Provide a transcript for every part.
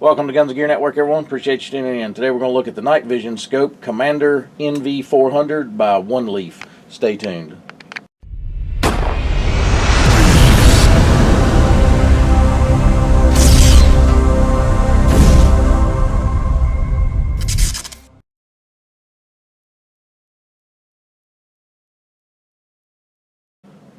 Welcome to Guns and Gear Network, everyone. Appreciate you tuning in. Today we're going to look at the night vision scope Commander NV400 by OneLeaf. Stay tuned.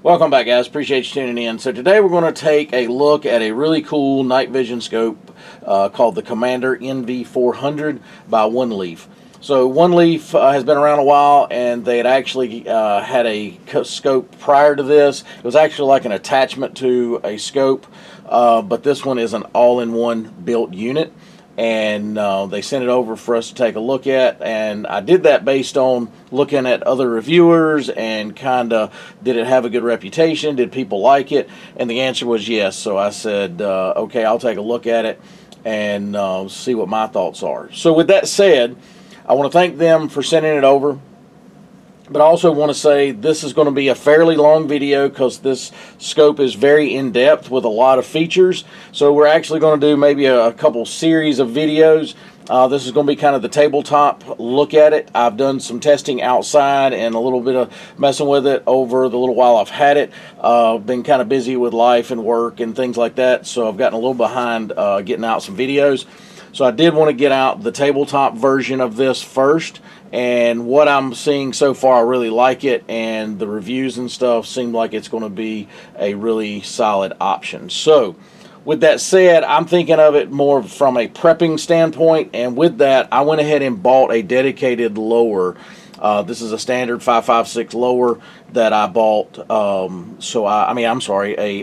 Welcome back, guys. Appreciate you tuning in. So today we're going to take a look at a really cool night vision scope called the Commander NV400 by OneLeaf. So OneLeaf has been around a while, and they had actually had a scope prior to this. It was actually like an attachment to a scope, but this one is an all-in-one built unit. And they sent it over for us to take a look at, and I did that based on looking at other reviewers and kind of, did it have a good reputation, did people like it? And the answer was yes. So I said, okay, I'll take a look at it and see what my thoughts are. So with that said, I want to thank them for sending it over. But I also want to say this is going to be a fairly long video because this scope is very in-depth with a lot of features. So we're actually going to do maybe a couple series of videos. This is going to be kind of the tabletop look at it. I've done some testing outside and a little bit of messing with it over the little while I've had it. Been kind of busy with life and work and things like that, so I've gotten a little behind getting out some videos. So I did want to get out the tabletop version of this first. And what I'm seeing so far, I really like it, and the reviews and stuff seem like it's going to be a really solid option. So with that said, I'm thinking of it more from a prepping standpoint, and with that, I went ahead and bought a dedicated lower. This is a standard 5.56 lower that I bought. A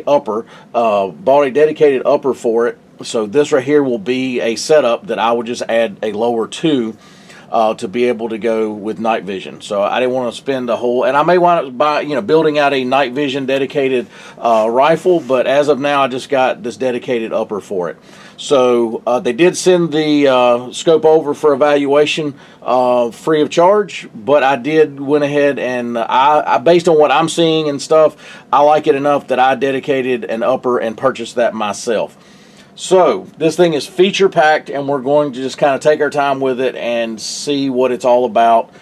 upper. Bought a dedicated upper for it. So this right here will be a setup that I would just add a lower to be able to go with night vision. So I didn't want to spend a whole, and I may want to building out a night vision dedicated rifle, but as of now I just got this dedicated upper for it. So they did send the scope over for evaluation free of charge, but I did went ahead and I based on what I'm seeing and stuff, I like it enough that I dedicated an upper and purchased that myself. So this thing is feature packed, and we're going to just kind of take our time with it and see what it's all about.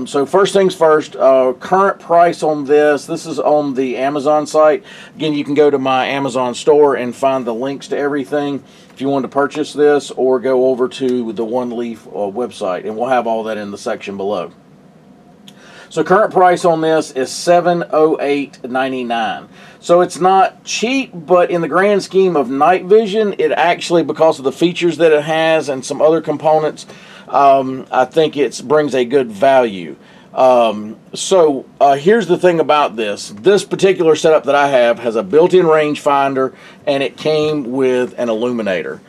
So first things first, current price on this is on the Amazon site. Again, you can go to my Amazon store and find the links to everything if you want to purchase this, or go over to the OneLeaf website, and we'll have all that in the section below. So current price on this is $708.99. So it's not cheap, but in the grand scheme of night vision, it actually, because of the features that it has and some other components, I think it brings a good value. Here's the thing about this. This particular setup that I have has a built-in rangefinder, and it came with an illuminator.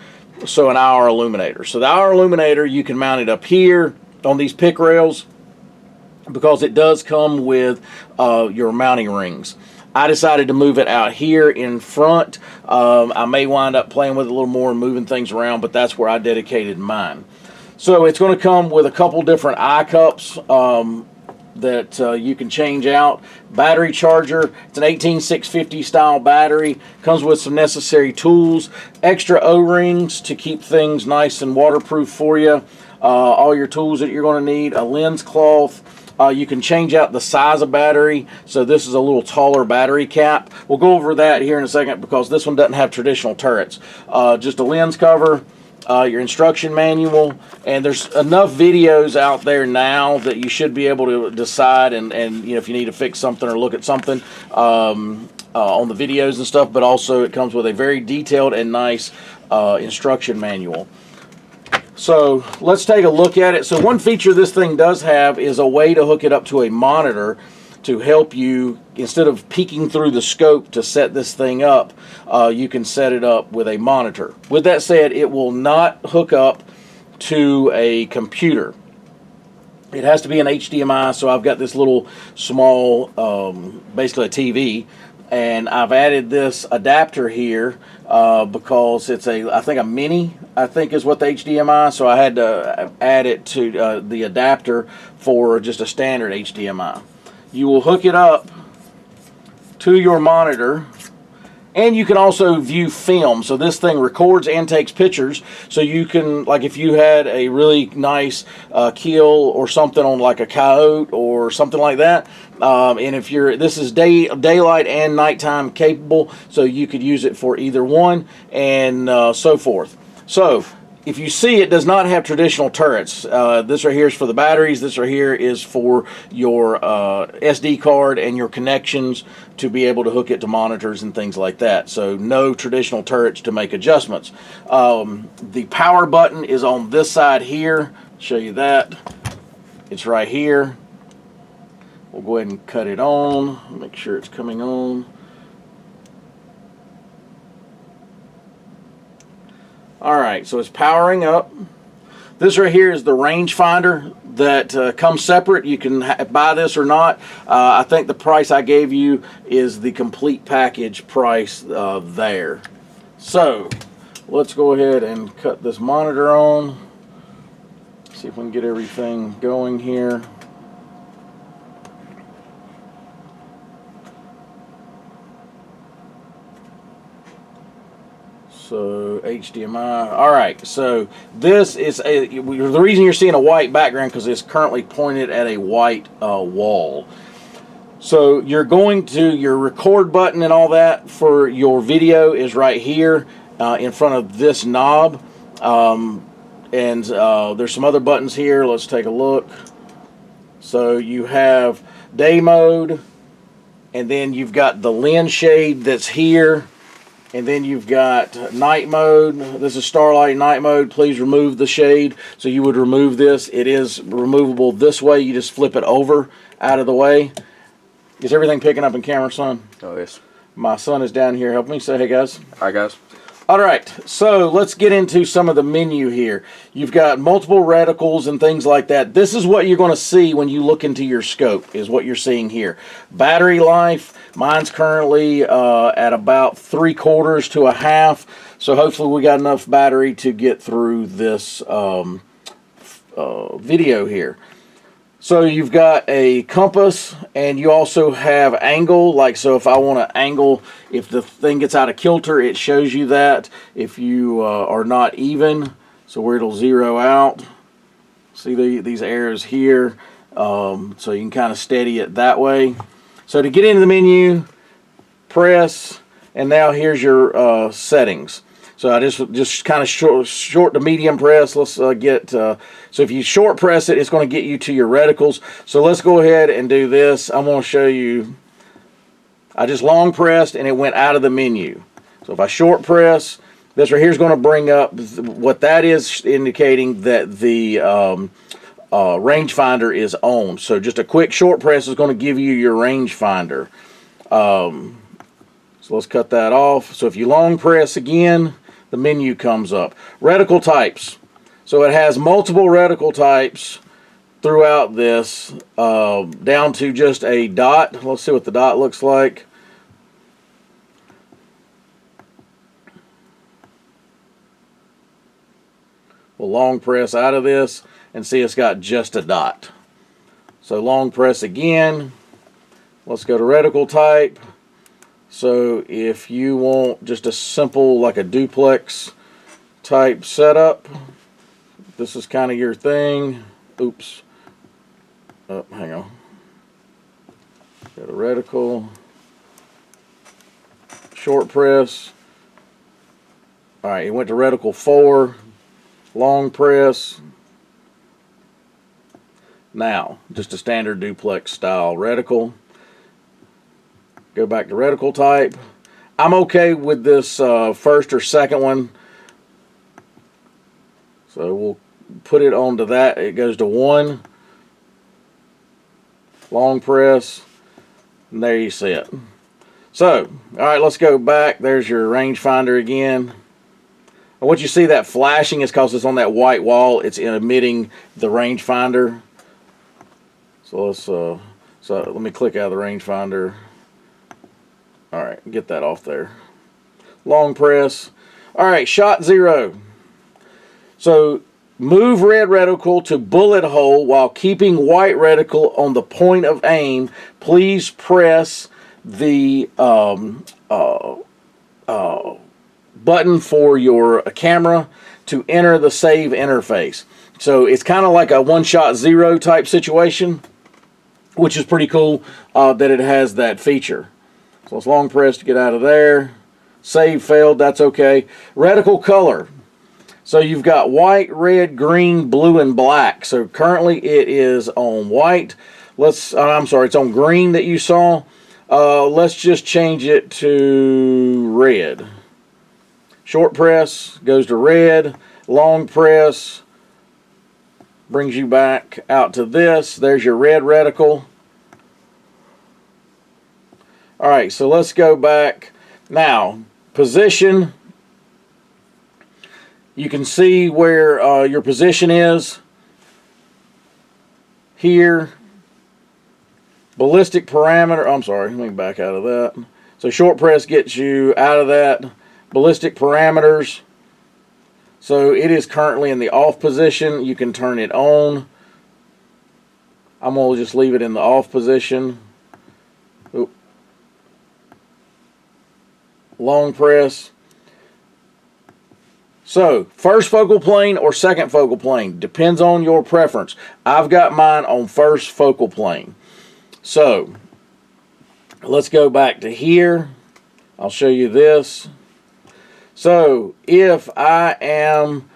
So an IR illuminator. So the IR illuminator, you can mount it up here on these pick rails, because it does come with your mounting rings. I decided to move it out here in front. I may wind up playing with it a little more and moving things around, but that's where I dedicated mine. So it's going to come with a couple different eye cups that you can change out. Battery charger, it's an 18650 style battery. Comes with some necessary tools, extra O-rings to keep things nice and waterproof for you. All your tools that you're going to need, a lens cloth. You can change out the size of battery, so this is a little taller battery cap. We'll go over that here in a second because this one doesn't have traditional turrets. Just a lens cover, your instruction manual, and there's enough videos out there now that you should be able to decide and if you need to fix something or look at something on the videos and stuff, but also it comes with a very detailed and nice instruction manual. So let's take a look at it. So one feature this thing does have is a way to hook it up to a monitor to help you, instead of peeking through the scope to set this thing up, you can set it up with a monitor. With that said, it will not hook up to a computer. It has to be an HDMI, so I've got this little small, basically a TV, and I've added this adapter here because it's I think a mini, I think is what the HDMI, so I had to add it to the adapter for just a standard HDMI. You will hook it up to your monitor, And you can also view film. So this thing records and takes pictures. So you can, like if you had a really nice kill or something on like a coyote or something like that, and if this is daylight and nighttime capable, so you could use it for either one, and so forth. So if you see, it does not have traditional turrets. This right here is for the batteries. This right here is for your SD card and your connections to be able to hook it to monitors and things like that. So no traditional turrets to make adjustments. The power button is on this side here. Show you that. It's right here. We'll go ahead and cut it on. Make sure it's coming on. Alright, so it's powering up. This right here is the rangefinder that comes separate. You can buy this or not. I think the price I gave you is the complete package price there. So, let's go ahead and cut this monitor on. See if we can get everything going here. So HDMI. All right. So this is the reason you're seeing a white background because it's currently pointed at a white wall. So you're going to your record button and all that for your video is right here in front of this knob, and there's some other buttons here. Let's take a look. So you have day mode, and then you've got the lens shade that's here. And then you've got night mode. This is starlight night mode. Please remove the shade. So you would remove this. It is removable this way. You just flip it over out of the way. Is everything picking up in camera, son? Oh, yes. My son is down here helping me. Say hey, guys. Hi, guys. All right, so let's get into some of the menu here. You've got multiple reticles and things like that. This is what you're going to see when you look into your scope, is what you're seeing here. Battery life, mine's currently at about 3/4 to a half, so hopefully we got enough battery to get through this video here. So you've got a compass, and you also have angle, like so if I want to angle, if the thing gets out of kilter, it shows you that. If you are not even, so where it'll zero out. See these arrows here, so you can kind of steady it that way. So to get into the menu, press, and now here's your settings. So I just kind of short to medium press. Let's get, so if you short press it, it's going to get you to your reticles. So let's go ahead and do this. I'm going to show you, I just long pressed and it went out of the menu. So if I short press, this right here is going to bring up, what that is indicating that the rangefinder is on. So just a quick short press is going to give you your rangefinder. So let's cut that off. So if you long press again, the menu comes up. Reticle types. So it has multiple reticle types throughout this, down to just a dot. Let's see what the dot looks like. We'll long press out of this and see it's got just a dot. So long press again. Let's go to reticle type. So if you want just a simple, like a duplex type setup, this is kind of your thing. Oops. Oh, hang on. Got a reticle. Short press. Alright, it went to reticle 4. Long press. Now, just a standard duplex style reticle. Go back to reticle type. I'm okay with this first or second one. So we'll put it onto that. It goes to 1. Long press. And there you see it. So, alright, let's go back. There's your rangefinder again. And what you see that flashing is because it's on that white wall. It's emitting the rangefinder. So let's so let me click out of the rangefinder. Alright, get that off there. Long press. Alright, shot 0. So move red reticle to bullet hole while keeping white reticle on the point of aim. Please press the button for your camera to enter the save interface. So it's kind of like a one-shot zero type situation, which is pretty cool that it has that feature. So it's long press to get out of there. Save failed, that's okay. Reticle color. So you've got white, red, green, blue, and black. So currently it is on white. I'm sorry, it's on green that you saw. Let's just change it to red. Short press goes to red. Long press brings you back out to this. There's your red reticle. All right, so let's go back. Now, position. You can see where your position is here. Ballistic parameter. I'm sorry, let me back out of that. So short press gets you out of that. Ballistic parameters. So it is currently in the off position. You can turn it on. I'm going to just leave it in the off position. Oop. Long press. So first focal plane or second focal plane, depends on your preference. I've got mine on first focal plane. So let's go back to here. I'll show you this. So if I am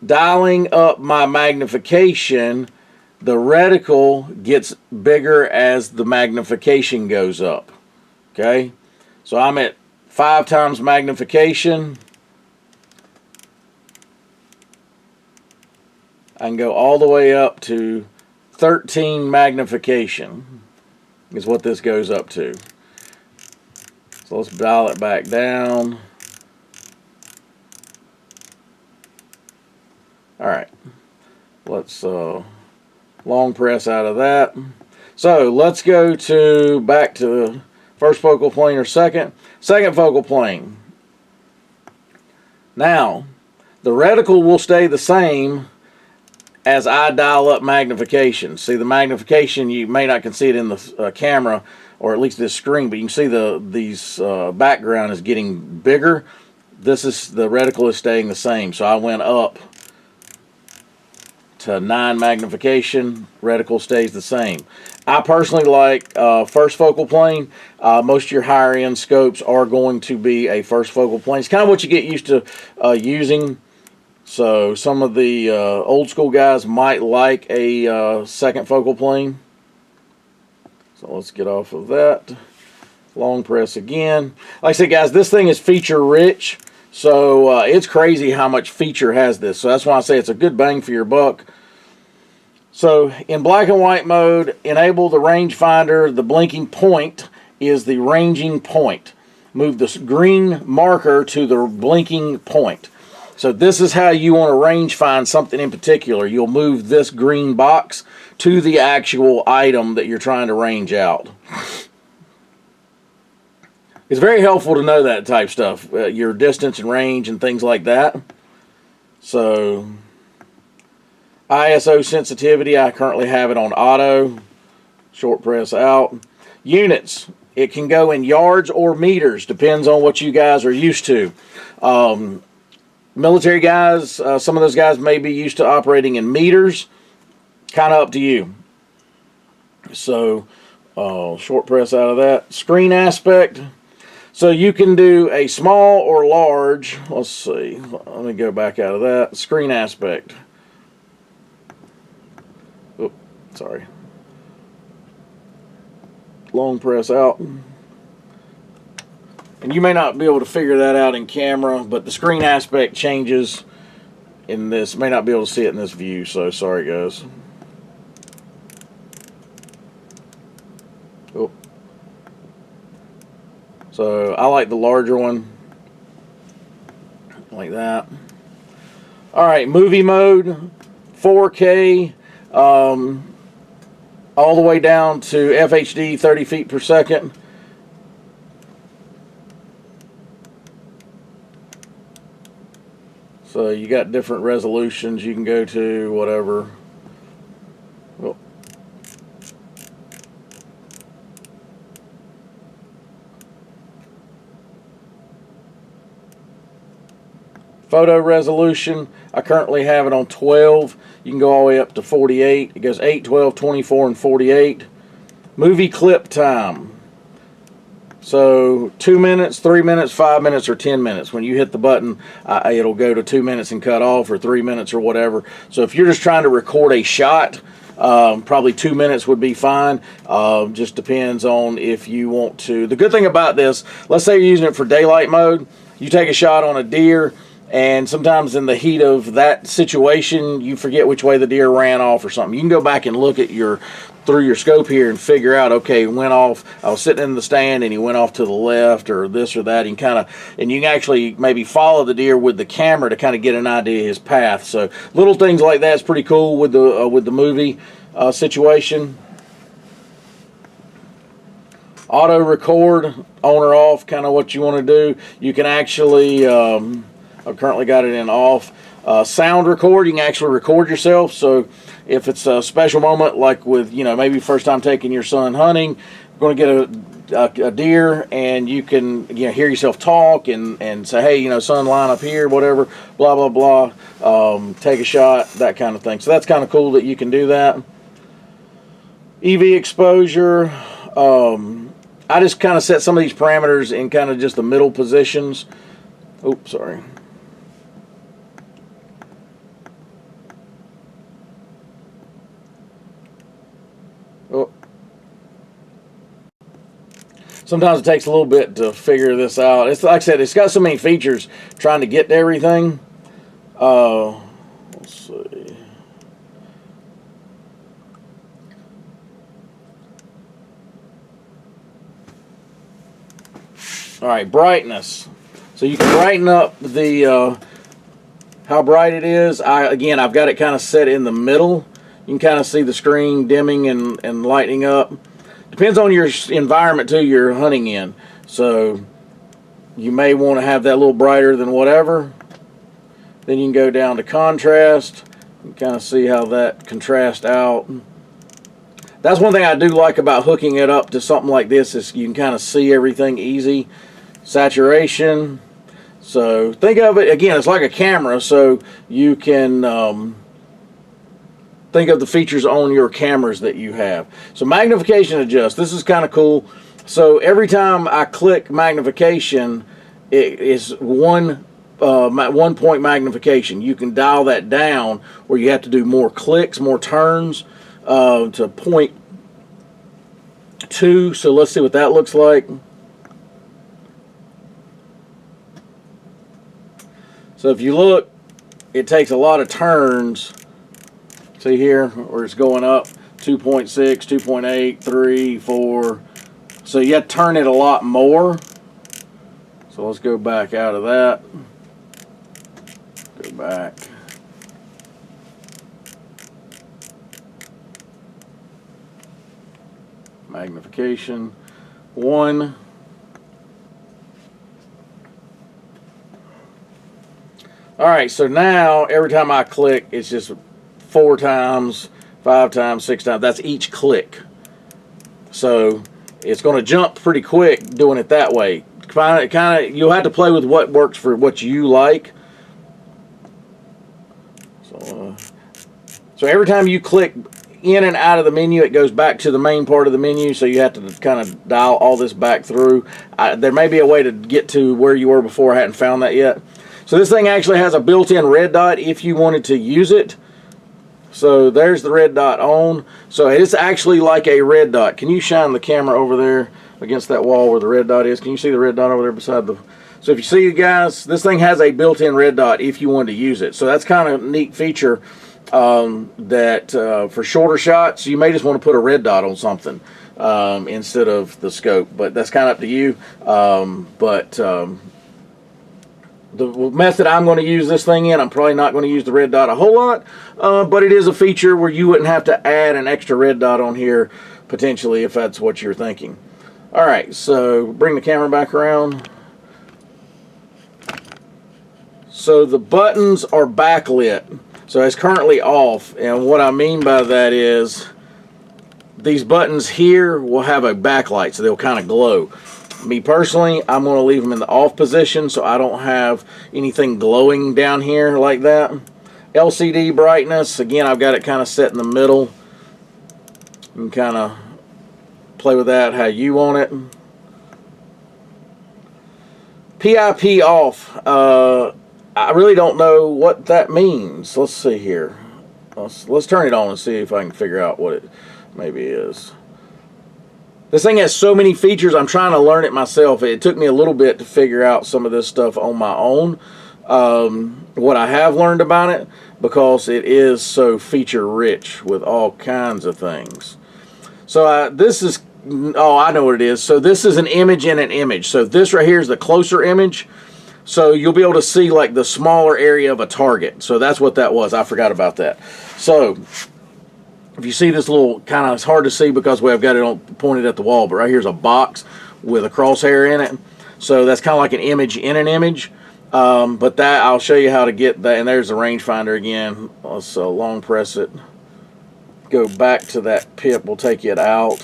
dialing up my magnification, the reticle gets bigger as the magnification goes up. Okay, so I'm at 5 times magnification. I can go all the way up to 13 magnification is what this goes up to. So let's dial it back down. Alright, let's long press out of that. So let's go to back to first focal plane or second focal plane. Now the reticle will stay the same as I dial up magnification. See, the magnification, you may not can see it in the camera, or at least this screen, but you can see these background is getting bigger. The reticle is staying the same. So I went up to 9 magnification, reticle stays the same. I personally like first focal plane. Most of your higher end scopes are going to be a first focal plane. It's kind of what you get used to using. So some of the old school guys might like a second focal plane. So let's get off of that. Long press again. Like I said, guys, this thing is feature rich. So it's crazy how much feature has this. So that's why I say it's a good bang for your buck. So in black and white mode, enable the rangefinder. The blinking point is the ranging point. Move the green marker to the blinking point. So this is how you want to range find something in particular. You'll move this green box to the actual item that you're trying to range out. It's very helpful to know that type stuff, your distance and range and things like that. So ISO sensitivity, I currently have it on auto. Short press out. Units, it can go in yards or meters, depends on what you guys are used to. Military guys, some of those guys may be used to operating in meters. Kind of up to you. So short press out of that. Screen aspect. So you can do a small or large. Let's see. Let me go back out of that. Screen aspect. Oh, sorry. Long press out. And you may not be able to figure that out in camera, but the screen aspect changes in this. May not be able to see it in this view, so sorry guys. Oh. So I like the larger one, like that. All right, movie mode, 4K, all the way down to FHD 30 feet per second. So you got different resolutions you can go to, whatever. Oh. Photo resolution, I currently have it on 12. You can go all the way up to 48. It goes 8, 12, 24, and 48. Movie clip time. So 2 minutes, 3 minutes, 5 minutes, or 10 minutes. When you hit the button, it'll go to 2 minutes and cut off, or 3 minutes, or whatever. So if you're just trying to record a shot, probably 2 minutes would be fine. Just depends on if you want to. The good thing about this, let's say you're using it for daylight mode. You take a shot on a deer, and sometimes in the heat of that situation, you forget which way the deer ran off or something. You can go back and look at through your scope here and figure out, okay, he went off, I was sitting in the stand and he went off to the left, or this or that, and you can actually maybe follow the deer with the camera to kind of get an idea of his path. So little things like that's pretty cool with the movie situation. Auto record, on or off, kind of what you want to do. You can actually, I've currently got it in off. Sound record, you can actually record yourself. So if it's a special moment, like with, maybe first time taking your son hunting, going to get a deer, and you can hear yourself talk and say, hey, son, line up here, whatever, blah, blah, blah, take a shot, that kind of thing. So that's kind of cool that you can do that. EV exposure, I just kind of set some of these parameters in kind of just the middle positions. Oops, sorry. Oh. Sometimes it takes a little bit to figure this out. It's like I said, it's got so many features trying to get to everything. Let's see. All right, brightness. So you can brighten up the how bright it is. Again, I've got it kind of set in the middle. You can kind of see the screen dimming and lighting up. Depends on your environment too you're hunting in. So you may want to have that a little brighter than whatever. Then you can go down to contrast. You can kind of see how that contrasts out. That's one thing I do like about hooking it up to something like this, is you can kind of see everything easy. Saturation. So think of it, again, it's like a camera, so you can think of the features on your cameras that you have. So magnification adjust. This is kind of cool. So every time I click magnification, it is one point magnification. You can dial that down where you have to do more clicks, more turns to 0.2. So let's see what that looks like. So if you look, it takes a lot of turns. See here where it's going up 2.6, 2.8, 3, 4. So you have to turn it a lot more. So let's go back out of that. Go back. Magnification 1. Alright, so now every time I click, it's just 4 times, 5 times, 6 times. That's each click. So it's going to jump pretty quick doing it that way. You'll have to play with what works for what you like. So every time you click in and out of the menu, it goes back to the main part of the menu, so you have to kind of dial all this back through. There may be a way to get to where you were before. I hadn't found that yet. So this thing actually has a built-in red dot if you wanted to use it. So there's the red dot on. So it's actually like a red dot. Can you shine the camera over there against that wall where the red dot is? Can you see the red dot over there beside the... So if you see, you guys, this thing has a built-in red dot if you wanted to use it. So that's kind of a neat feature that for shorter shots, you may just want to put a red dot on something instead of the scope. But that's kind of up to you. The method I'm going to use this thing in, I'm probably not going to use the red dot a whole lot, but it is a feature where you wouldn't have to add an extra red dot on here, potentially, if that's what you're thinking. Alright, so bring the camera back around. So the buttons are backlit, so it's currently off, and what I mean by that is these buttons here will have a backlight, so they'll kind of glow. Me personally, I'm going to leave them in the off position so I don't have anything glowing down here like that. LCD brightness, again, I've got it kind of set in the middle. You can kind of play with that how you want it. PIP off. I really don't know what that means. Let's see here. Let's turn it on and see if I can figure out what it maybe is. This thing has so many features, I'm trying to learn it myself. It took me a little bit to figure out some of this stuff on my own. What I have learned about it, because it is so feature rich with all kinds of things. So this is, oh, I know what it is. So this is an image in an image. So this right here is the closer image. So you'll be able to see like the smaller area of a target. So that's what that was. I forgot about that. So if you see this little kind of, it's hard to see because I've got it on, pointed at the wall, but right here's a box with a crosshair in it. So that's kind of like an image in an image. But that, I'll show you how to get that. And there's the rangefinder again. Let's long press it. Go back to that pip. We'll take it out.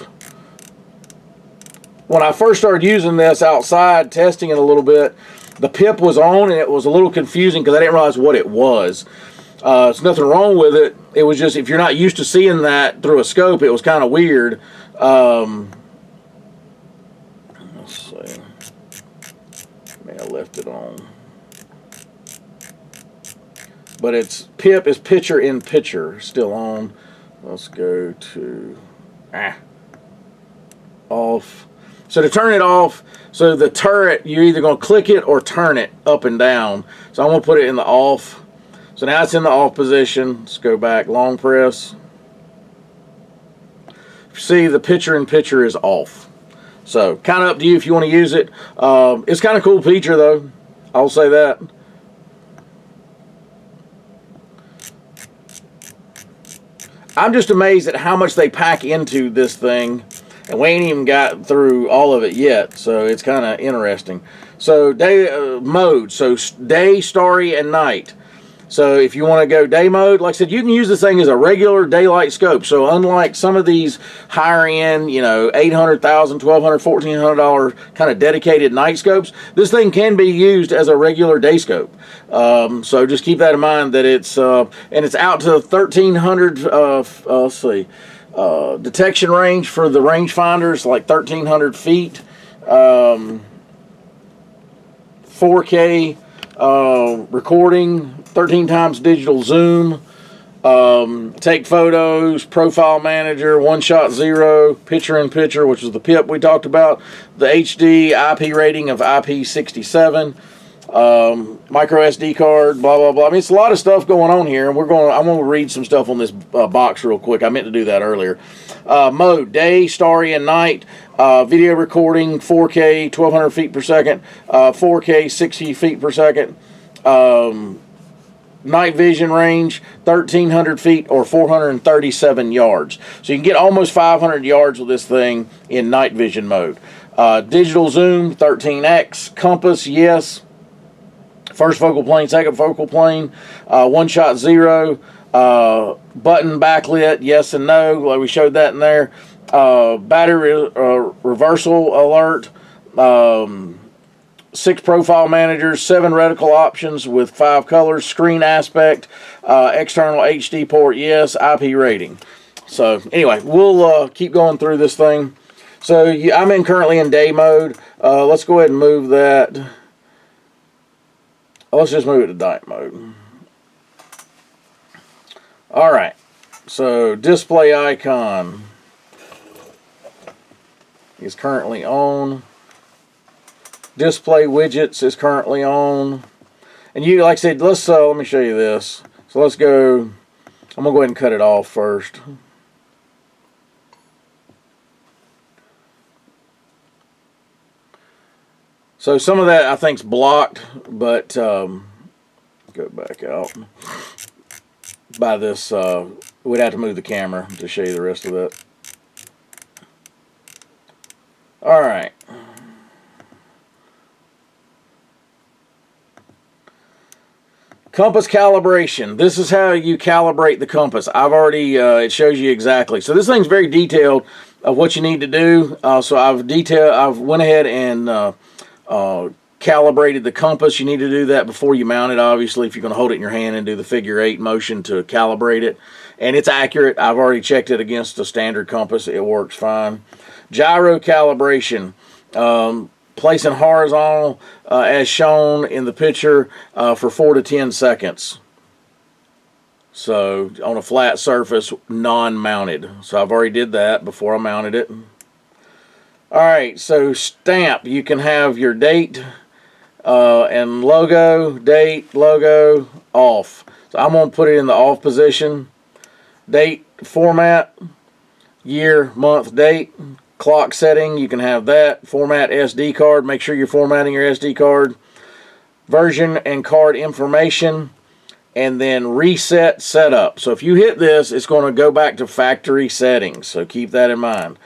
When I first started using this outside, testing it a little bit, the pip was on and it was a little confusing because I didn't realize what it was. There's nothing wrong with it. It was just, if you're not used to seeing that through a scope, it was kind of weird. Let's see. May have left it on. But its pip is picture in picture, still on. Let's go to off. So to turn it off, so the turret, you're either going to click it or turn it up and down. So I'm going to put it in the off. So now it's in the off position. Let's go back, long press. See, the picture in picture is off. So kind of up to you if you want to use it. It's kind of cool feature though. I'll say that. I'm just amazed at how much they pack into this thing. And we ain't even got through all of it yet. So it's kind of interesting. So day mode. So day, starry, and night. So if you want to go day mode, like I said, you can use this thing as a regular daylight scope. So unlike some of these higher end, you know, $800,000, $1,200, $1,400 kind of dedicated night scopes, this thing can be used as a regular day scope. So just keep that in mind that it's, and it's out to 1,300, let's see, detection range for the rangefinders, like 1,300 feet, 4K recording, 13 times digital zoom, take photos, profile manager, one shot zero, picture in picture, which is the PIP we talked about, the HD IP rating of IP67, micro SD card, blah blah blah. I mean, it's a lot of stuff going on here, and I'm going to read some stuff on this box real quick. I meant to do that earlier. Mode: day, starry, and night. Video recording, 4K, 1,200 feet per second, 4K, 60 feet per second. Night vision range, 1,300 feet or 437 yards. So you can get almost 500 yards with this thing in night vision mode. Digital zoom, 13x. Compass, yes. First focal plane, second focal plane. One shot zero. Button backlit, yes and no, like we showed that in there. Battery reversal alert. 6 profile managers, 7 reticle options with 5 colors, screen aspect, external HD port, yes, IP rating. So anyway, we'll keep going through this thing. So I'm currently in day mode. Let's go ahead and move that. Let's just move it to night mode. All right. So display icon is currently on. Display widgets is currently on. And you, like I said, let's let me show you this. So let's go. I'm gonna go ahead and cut it off first. So some of that I think's blocked, but go back out. By this, we'd have to move the camera to show you the rest of that. All right. Compass calibration. This is how you calibrate the compass. I've already, it shows you exactly. So this thing's very detailed of what you need to do. So I've went ahead and calibrated the compass. You need to do that before you mount it, obviously, if you're going to hold it in your hand and do the figure 8 motion to calibrate it. And it's accurate. I've already checked it against a standard compass. It works fine. Gyro calibration. Placing horizontal as shown in the picture for 4 to 10 seconds. So on a flat surface, non-mounted. So I've already did that before I mounted it. Alright, so stamp. You can have your date and logo, date, logo, off. So I'm going to put it in the off position. Date, format, year, month, date. Clock setting, you can have that. Format SD card, make sure you're formatting your SD card. Version and card information, and then reset setup. So if you hit this, it's going to go back to factory settings, so keep that in mind.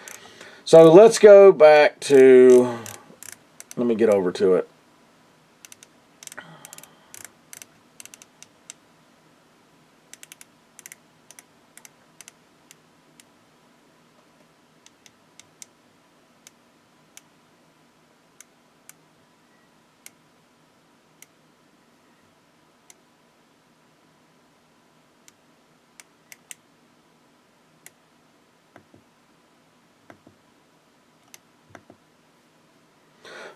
So let's go back to, let me get over to it.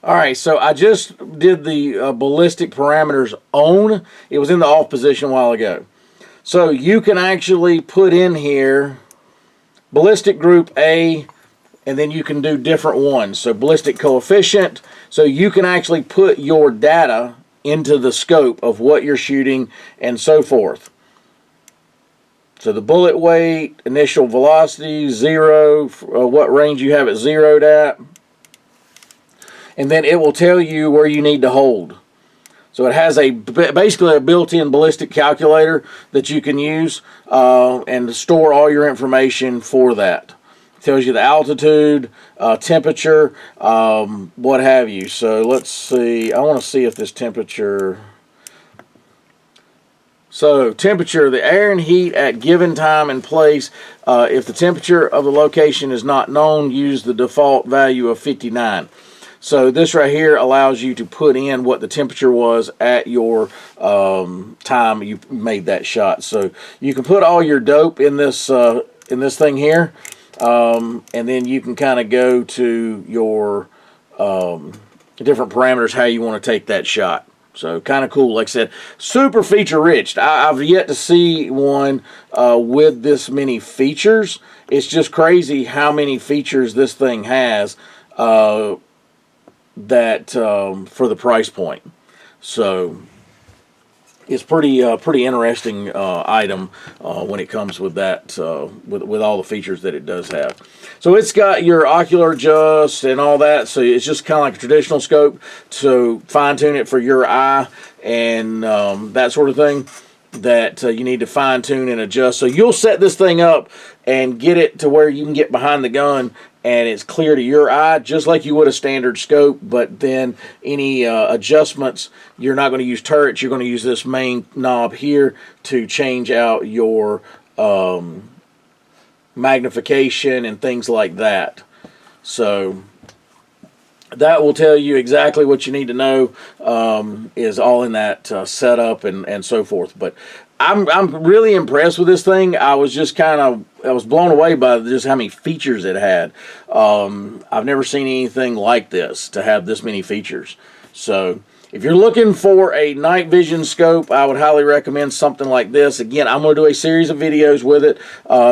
Alright, so I just did the ballistic parameters on. It was in the off position a while ago. So you can actually put in here ballistic group A, and then you can do different ones. So ballistic coefficient, so you can actually put your data into the scope of what you're shooting and so forth. So the bullet weight, initial velocity, 0, what range you have it zeroed at. And then it will tell you where you need to hold. So it has basically a built-in ballistic calculator that you can use and store all your information for that. It tells you the altitude, temperature, what have you. So let's see. I want to see if this temperature... So temperature, the air and heat at given time and place. If the temperature of the location is not known, use the default value of 59. So this right here allows you to put in what the temperature was at your time you made that shot. So you can put all your dope in this thing here, and then you can kind of go to your different parameters how you want to take that shot. So kind of cool. Like I said, super feature rich. I've yet to see one with this many features. It's just crazy how many features this thing has. That for the price point. So it's pretty interesting item when it comes with that with all the features that it does have. So it's got your ocular adjust and all that, so it's just kind of like a traditional scope to fine-tune it for your eye and that sort of thing that you need to fine-tune and adjust. So you'll set this thing up and get it to where you can get behind the gun and it's clear to your eye, just like you would a standard scope, but then any adjustments, you're not going to use turrets, you're going to use this main knob here to change out your magnification and things like that. So that will tell you exactly what you need to know, is all in that setup and so forth. But I'm really impressed with this thing. I was just I was blown away by just how many features it had. I've never seen anything like this to have this many features. So if you're looking for a night vision scope, I would highly recommend something like this. Again, I'm going to do a series of videos with it.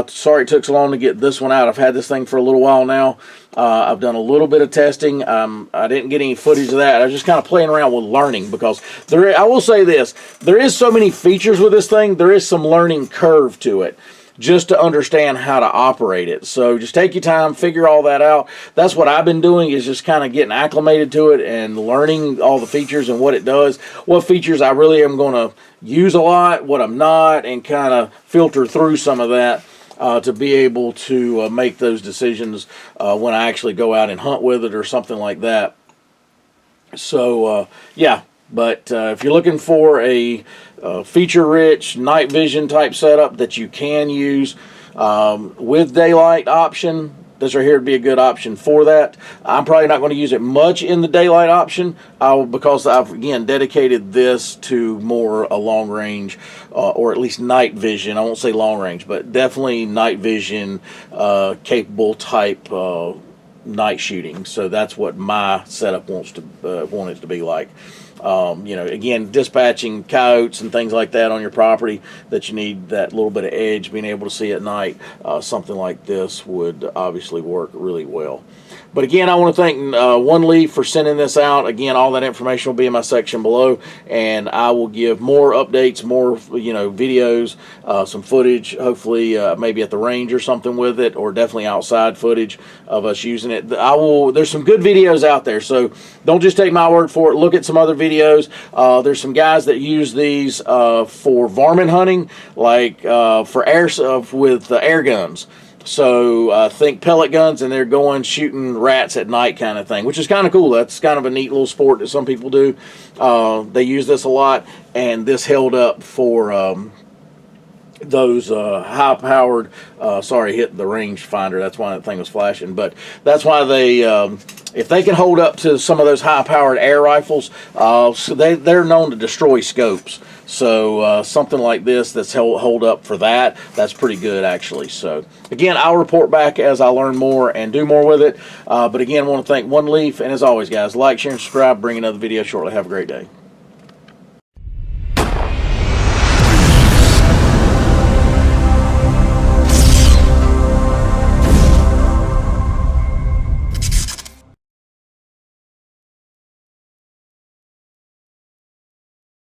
Sorry it took so long to get this one out. I've had this thing for a little while now. I've done a little bit of testing. I didn't get any footage of that. I was just kind of playing around with learning because I will say this. There is so many features with this thing. There is some learning curve to it, just to understand how to operate it. So just take your time, figure all that out. That's what I've been doing, is just kind of getting acclimated to it and learning all the features and what it does, what features I really am going to use a lot, what I'm not, and kind of filter through some of that to be able to make those decisions when I actually go out and hunt with it or something like that. So yeah, but if you're looking for a feature-rich night vision type setup that you can use with daylight option, this right here would be a good option for that. I'm probably not going to use it much in the daylight option because I've, again, dedicated this to more a long range or at least night vision. I won't say long range, but definitely night vision capable type night shooting. So that's what my setup want it to be like. You know, again, dispatching coyotes and things like that on your property that you need that little bit of edge, being able to see at night, something like this would obviously work really well. But again, I want to thank OneLeaf for sending this out. Again, all that information will be in my section below, and I will give more updates, more, you know, videos, some footage, hopefully maybe at the range or something with it, or definitely outside footage of us using it. There's some good videos out there, so don't just take my word for it. Look at some other videos. There's some guys that use these for varmint hunting, like for with air guns. So think pellet guns, and they're going shooting rats at night kind of thing, which is kind of cool. That's kind of a neat little sport that some people do. They use this a lot, and this held up for those high-powered, sorry, hit the range finder. That's why that thing was flashing. But that's why they, if they can hold up to some of those high-powered air rifles, so they're known to destroy scopes. So something like this that's hold up for that, that's pretty good actually. So again, I'll report back as I learn more and do more with it. But again, I want to thank OneLeaf, and as always, guys, like, share, and subscribe. Bring another video shortly. Have a great day.